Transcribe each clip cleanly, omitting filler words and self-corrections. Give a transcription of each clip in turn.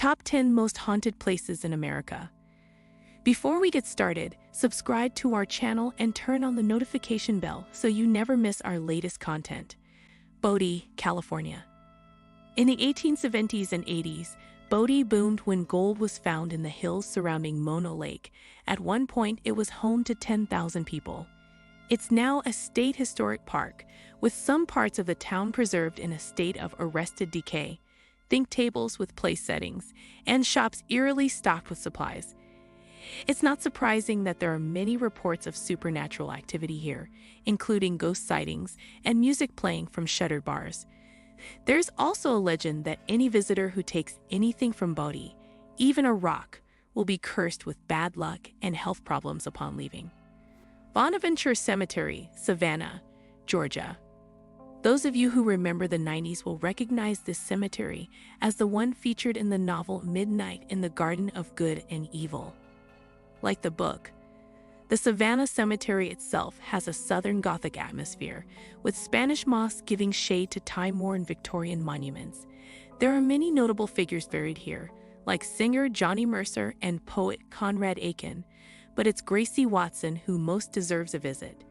Top 10 Most Haunted Places in America. Before we get started, subscribe to our channel and turn on the notification bell so you never miss our latest content. Bodie, California. In the 1870s and 80s, Bodie boomed when gold was found in the hills surrounding Mono Lake. At one point, it was home to 10,000 people. It's now a state historic park, with some parts of the town preserved in a state of arrested decay. Think tables with place settings, and shops eerily stocked with supplies. It's not surprising that there are many reports of supernatural activity here, including ghost sightings and music playing from shuttered bars. There's also a legend that any visitor who takes anything from Bodie, even a rock, will be cursed with bad luck and health problems upon leaving. Bonaventure Cemetery, Savannah, Georgia. Those of you who remember the 90s will recognize this cemetery as the one featured in the novel Midnight in the Garden of Good and Evil. Like the book, the Savannah Cemetery itself has a Southern Gothic atmosphere, with Spanish moss giving shade to time-worn Victorian monuments. There are many notable figures buried here, like singer Johnny Mercer and poet Conrad Aiken, but it's Gracie Watson who most deserves a visit.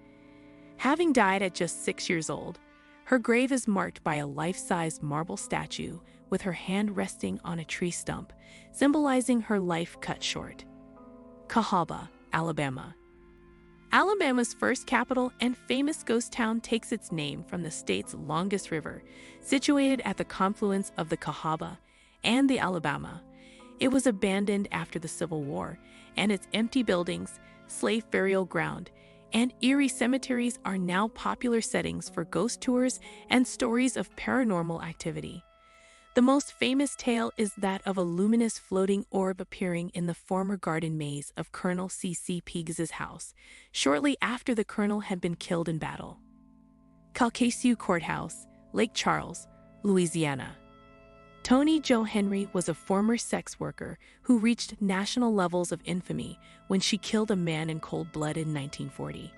Having died at just 6 years old, her grave is marked by a life-size marble statue with her hand resting on a tree stump, symbolizing her life cut short. Cahaba, Alabama. Alabama's first capital and famous ghost town takes its name from the state's longest river, situated at the confluence of the Cahaba and the Alabama. It was abandoned after the Civil War, and its empty buildings, slave burial ground, and eerie cemeteries are now popular settings for ghost tours and stories of paranormal activity. The most famous tale is that of a luminous floating orb appearing in the former garden maze of Colonel C.C. Peags's house, shortly after the colonel had been killed in battle. Calcasieu Courthouse, Lake Charles, Louisiana. Toni Jo Henry was a former sex worker who reached national levels of infamy when she killed a man in cold blood in 1940.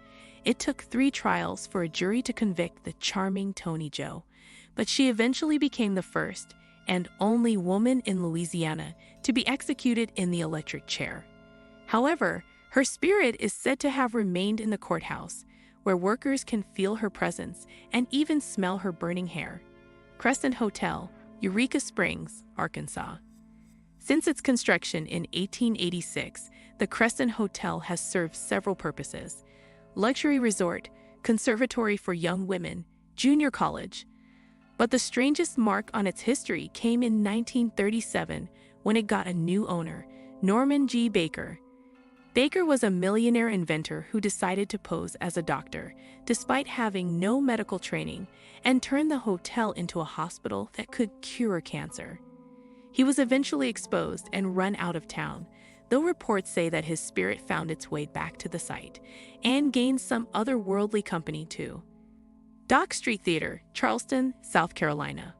It took 3 trials for a jury to convict the charming Toni Jo, but she eventually became the first and only woman in Louisiana to be executed in the electric chair. However, her spirit is said to have remained in the courthouse, where workers can feel her presence and even smell her burning hair. Crescent Hotel, Eureka Springs, Arkansas. Since its construction in 1886, the Crescent Hotel has served several purposes: luxury resort, conservatory for young women, junior college. But the strangest mark on its history came in 1937 when it got a new owner, Norman G. Baker. Baker was a millionaire inventor who decided to pose as a doctor, despite having no medical training, and turned the hotel into a hospital that could cure cancer. He was eventually exposed and run out of town, though reports say that his spirit found its way back to the site and gained some otherworldly company too. Dock Street Theater, Charleston, South Carolina.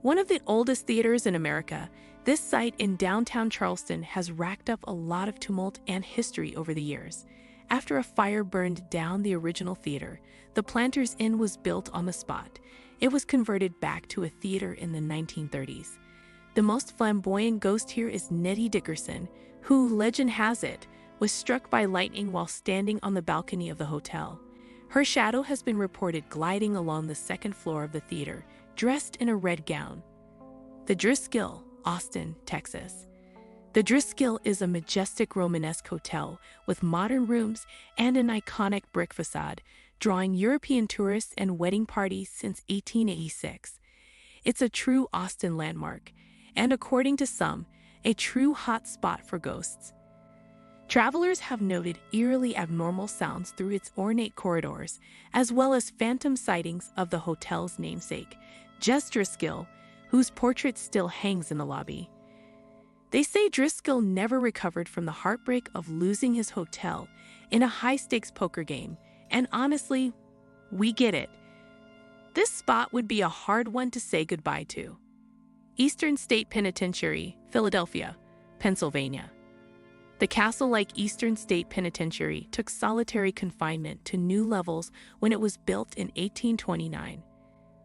One of the oldest theaters in America, this site in downtown Charleston has racked up a lot of tumult and history over the years. After a fire burned down the original theater, the Planters Inn was built on the spot. It was converted back to a theater in the 1930s. The most flamboyant ghost here is Nettie Dickerson, who, legend has it, was struck by lightning while standing on the balcony of the hotel. Her shadow has been reported gliding along the second floor of the theater, dressed in a red gown. The Driscoll, Austin, Texas. The Driscoll is a majestic Romanesque hotel with modern rooms and an iconic brick facade, drawing European tourists and wedding parties since 1886. It's a true Austin landmark, and according to some, a true hot spot for ghosts. Travelers have noted eerily abnormal sounds through its ornate corridors, as well as phantom sightings of the hotel's namesake, Jess Driscoll, whose portrait still hangs in the lobby. They say Driscoll never recovered from the heartbreak of losing his hotel in a high-stakes poker game, and honestly, we get it. This spot would be a hard one to say goodbye to. Eastern State Penitentiary, Philadelphia, Pennsylvania. The castle-like Eastern State Penitentiary took solitary confinement to new levels when it was built in 1829.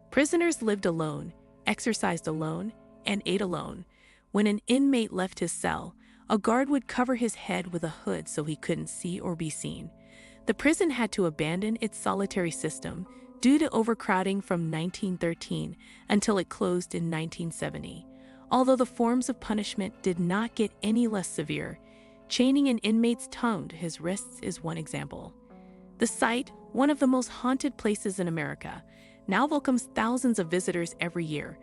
Prisoners lived alone, exercised alone, and ate alone, When an inmate left his cell, a guard would cover his head with a hood so he couldn't see or be seen. The prison had to abandon its solitary system due to overcrowding from 1913 until it closed in 1970. Although the forms of punishment did not get any less severe, chaining an inmate's tongue to his wrists is one example. The site, one of the most haunted places in America, now welcomes thousands of visitors every year,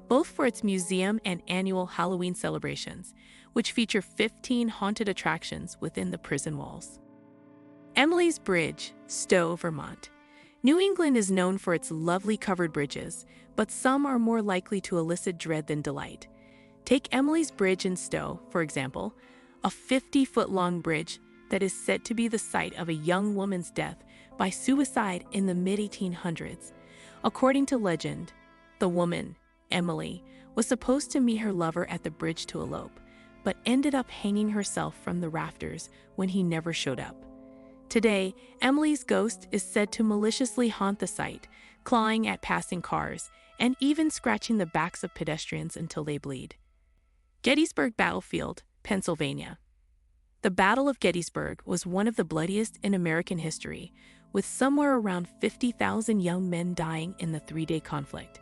both for its museum and annual Halloween celebrations, which feature 15 haunted attractions within the prison walls. Emily's Bridge, Stowe, Vermont. New England is known for its lovely covered bridges, but some are more likely to elicit dread than delight. Take Emily's Bridge in Stowe, for example, a 50-foot-long bridge that is said to be the site of a young woman's death by suicide in the mid-1800s. According to legend, the woman, Emily, was supposed to meet her lover at the bridge to elope, but ended up hanging herself from the rafters when he never showed up. Today, Emily's ghost is said to maliciously haunt the site, clawing at passing cars and even scratching the backs of pedestrians until they bleed. Gettysburg Battlefield, Pennsylvania. The Battle of Gettysburg was one of the bloodiest in American history, with somewhere around 50,000 young men dying in the three-day conflict.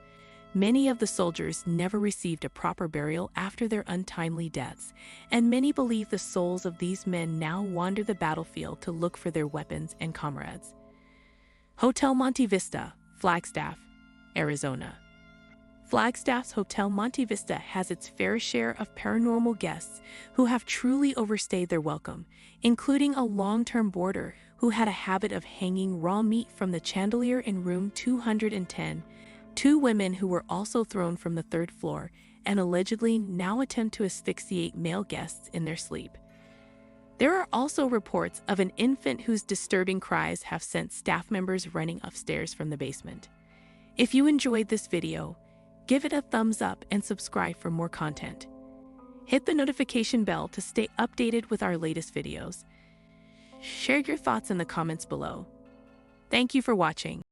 Many of the soldiers never received a proper burial after their untimely deaths, and many believe the souls of these men now wander the battlefield to look for their weapons and comrades. Hotel Monte Vista, Flagstaff, Arizona. Flagstaff's Hotel Monte Vista has its fair share of paranormal guests who have truly overstayed their welcome, including a long-term boarder who had a habit of hanging raw meat from the chandelier in room 210, two women who were also thrown from the third floor and allegedly now attempt to asphyxiate male guests in their sleep. There are also reports of an infant whose disturbing cries have sent staff members running upstairs from the basement. If you enjoyed this video, give it a thumbs up and subscribe for more content. Hit the notification bell to stay updated with our latest videos. Share your thoughts in the comments below. Thank you for watching.